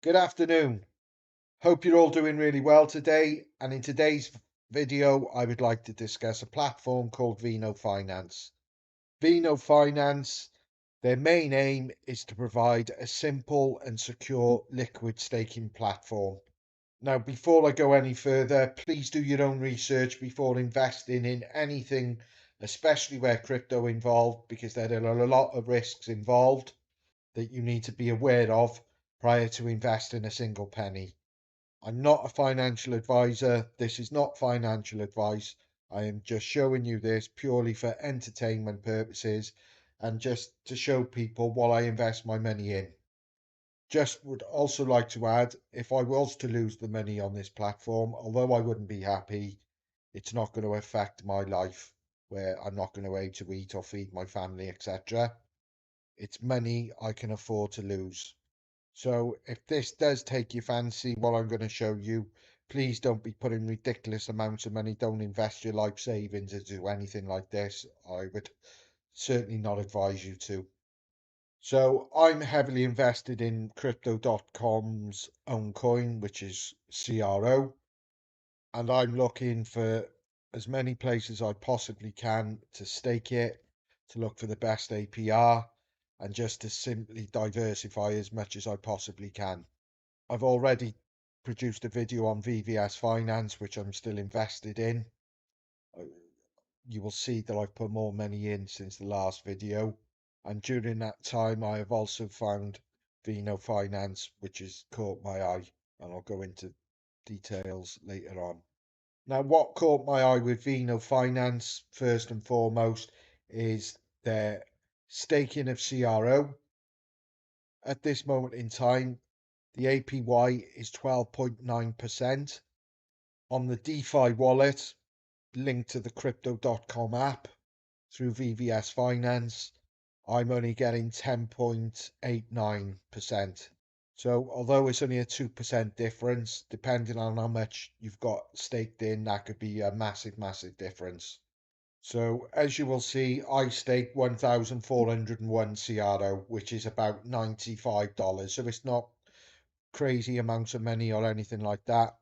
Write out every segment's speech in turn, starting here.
Good afternoon. Hope you're all doing really well today. And in today's video, I would like to discuss a platform called VENO Finance. VENO Finance, their main aim is to provide a simple and secure liquid staking platform. Now, before I go any further, please do your own research before investing in anything, especially where crypto involved, because there are a lot of risks involved that you need to be aware of prior to investing a single penny. I'm not a financial advisor. This is not financial advice. I am just showing you this purely for entertainment purposes and just to show people what I invest my money in. Just would also like to add, if I was to lose the money on this platform, although I wouldn't be happy, it's not going to affect my life where I'm not going to be able to eat or feed my family, etc. It's money I can afford to lose. So if this does take your fancy, what I'm going to show you, please don't be putting ridiculous amounts of money. Don't invest your life savings into anything like this. I would certainly not advise you to. So I'm heavily invested in crypto.com's own coin, which is CRO, and I'm looking for as many places I possibly can to stake it, to look for the best APR, and just to simply diversify as much as I possibly can. I've already produced a video on VVS Finance, which I'm still invested in. You will see that I've put more money in since the last video. And during that time, I have also found VENO Finance, which has caught my eye. And I'll go into details later on. Now, what caught my eye with VENO Finance, first and foremost, is their staking of CRO. At this moment in time, the APY is 12.9%. On the DeFi wallet, linked to the crypto.com app through VVS Finance, I'm only getting 10.89%. So although it's only a 2% difference, depending on how much you've got staked in, that could be a massive, massive difference. So as you will see, I staked 1,401 CRO, which is about $95. So it's not crazy amounts of money or anything like that.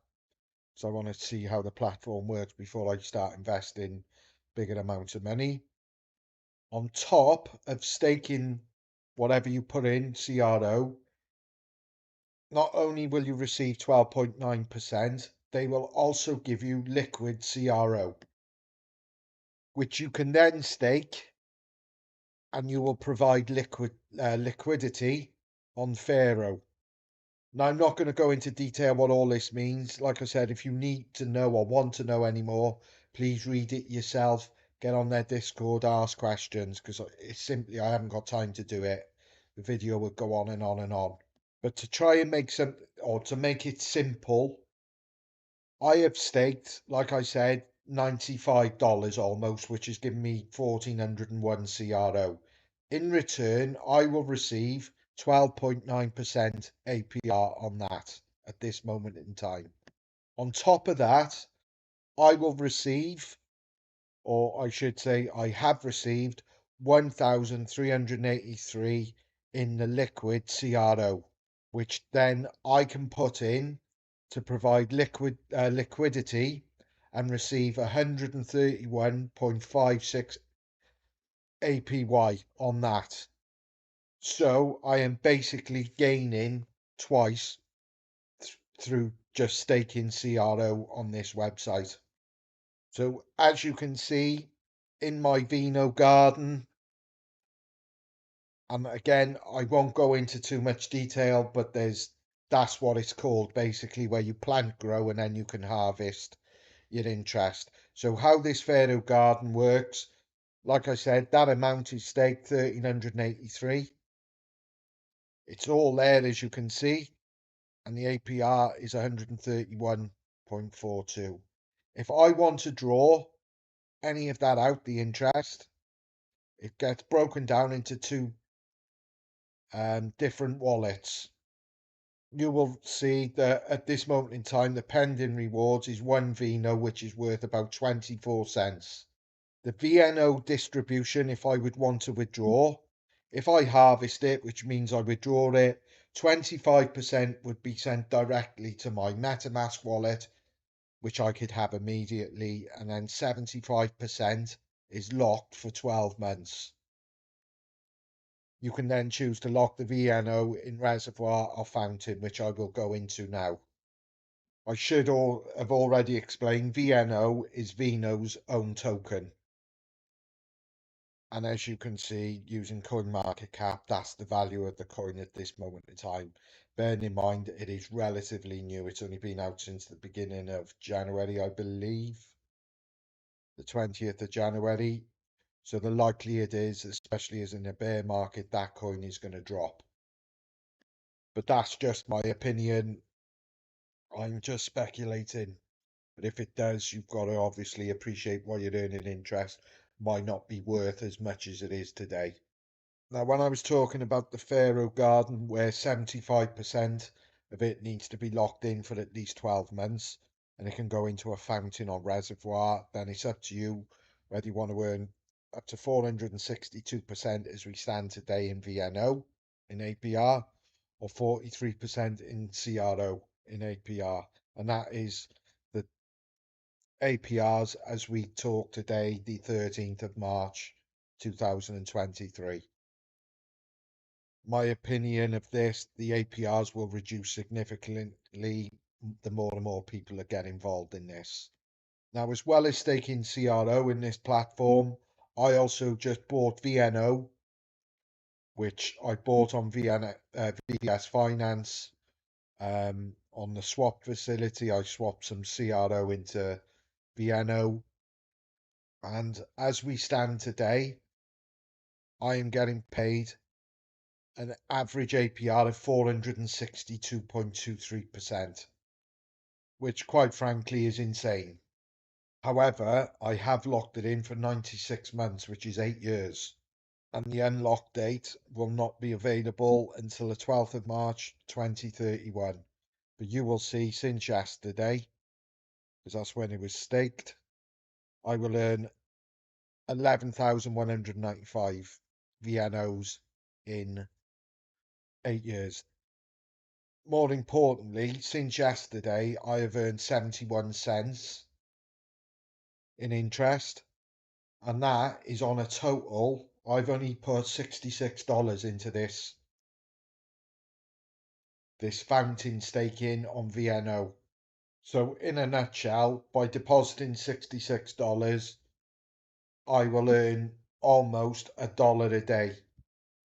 So I want to see how the platform works before I start investing bigger amounts of money. On top of staking whatever you put in CRO, not only will you receive 12.9%, they will also give you liquid CRO, which you can then stake, and you will provide liquidity on Pharaoh. Now, I'm not going to go into detail what all this means. Like I said, if you need to know or want to know any more, please read it yourself. Get on their Discord, ask questions, because it's simply, I haven't got time to do it. The video would go on and on and on. But to try and make to make it simple, I have staked, like I said, $95 almost, which has given me 1,401 CRO. In return, I will receive 12.9% APR on that at this moment in time. On top of that, I will receive, or I should say, I have received 1,383 in the liquid CRO, which then I can put in to provide liquidity and receive 131.56 APY on that. So I am basically gaining twice through just staking CRO on this website. So as you can see in my VENO garden, and again, I won't go into too much detail, but that's what it's called, basically, where you plant, grow, and then you can harvest your interest. So how this Pharaoh garden works, like I said, that amount is staked 1,383. It's all there, as you can see, and the APR is 131.42. If I want to draw any of that out, the interest, it gets broken down into two different wallets. You will see that at this moment in time, the pending rewards is one VENO, which is worth about 24 cents. The VNO distribution, if I would want to withdraw, if I harvest it, which means I withdraw it, 25% would be sent directly to my MetaMask wallet, which I could have immediately, and then 75% is locked for 12 months. You can then choose to lock the VNO in reservoir or fountain, which I will go into now. I should have already explained VNO is VENO's own token. And as you can see, using CoinMarketCap, that's the value of the coin at this moment in time. Bearing in mind, it is relatively new. It's only been out since the beginning of January, I believe. The 20th of January. So the likelihood is, especially as in a bear market, that coin is going to drop. But that's just my opinion. I'm just speculating. But if it does, you've got to obviously appreciate what you're earning interest might not be worth as much as it is today. Now, when I was talking about the Pharaoh Garden, where 75% of it needs to be locked in for at least 12 months, and it can go into a fountain or reservoir, then it's up to you whether you want to earn up to 462% as we stand today in VNO in APR, or 43% in CRO in APR. And that is the APRs as we talk today, the 13th of March 2023. My opinion of this, the APRs will reduce significantly the more and more people that get involved in this. Now, as well as staking CRO in this platform, I also just bought VNO, which I bought on VES Finance. On the swap facility, I swapped some CRO into VNO. And as we stand today, I am getting paid an average APR of 462.23%, which quite frankly is insane. However, I have locked it in for 96 months, which is 8 years, and the unlock date will not be available until the 12th of March 2031. But you will see since yesterday, because that's when it was staked, I will earn 11,195 VNOs in 8 years. More importantly, since yesterday, I have earned 71 cents in interest, and that is on a total. I've only put $66 into this fountain staking on VNO. So in a nutshell, by depositing $66, I will earn almost $1 a day.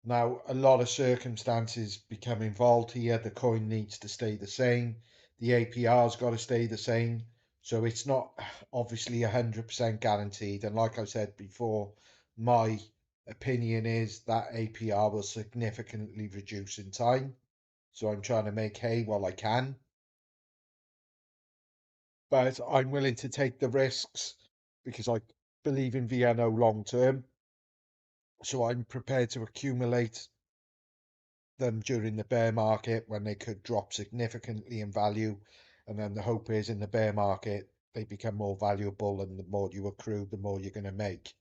Now, a lot of circumstances become involved here. The coin needs to stay the same. The APR's got to stay the same. So it's not obviously 100% guaranteed. And like I said before, my opinion is that APR will significantly reduce in time. So I'm trying to make hay while I can. But I'm willing to take the risks because I believe in VNO long term. So I'm prepared to accumulate them during the bear market when they could drop significantly in value. And then the hope is in the bear market, they become more valuable, and the more you accrue, the more you're going to make.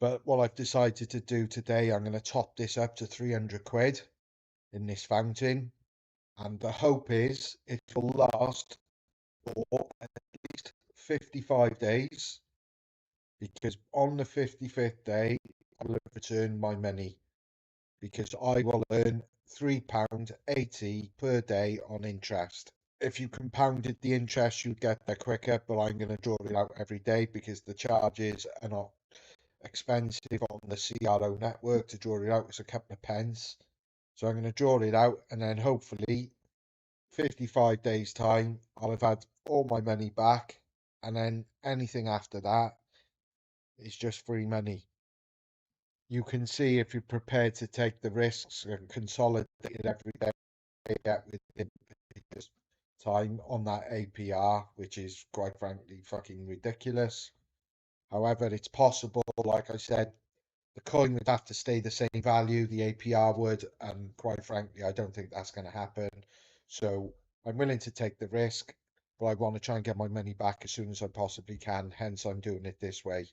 But what I've decided to do today, I'm going to top this up to 300 quid in this fountain. And the hope is it will last for at least 55 days, because on the 55th day, I will have returned my money, because I will earn £3.80 per day on interest. If you compounded the interest, you'd get there quicker, but I'm going to draw it out every day because the charges are not expensive on the CRO network. To draw it out, it's a couple of pence. So I'm going to draw it out, and then hopefully 55 days time, I'll have had all my money back, and then anything after that is just free money. You can see if you're prepared to take the risks and consolidate it every day, get within time on that APR, which is quite frankly fucking ridiculous. However, it's possible. Like I said, the coin would have to stay the same value, the APR would, and quite frankly, I don't think that's going to happen. So I'm willing to take the risk, but I want to try and get my money back as soon as I possibly can. Hence, I'm doing it this way.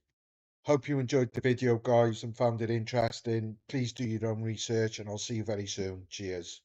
Hope you enjoyed the video, guys, and found it interesting. Please do your own research, and I'll see you very soon. Cheers.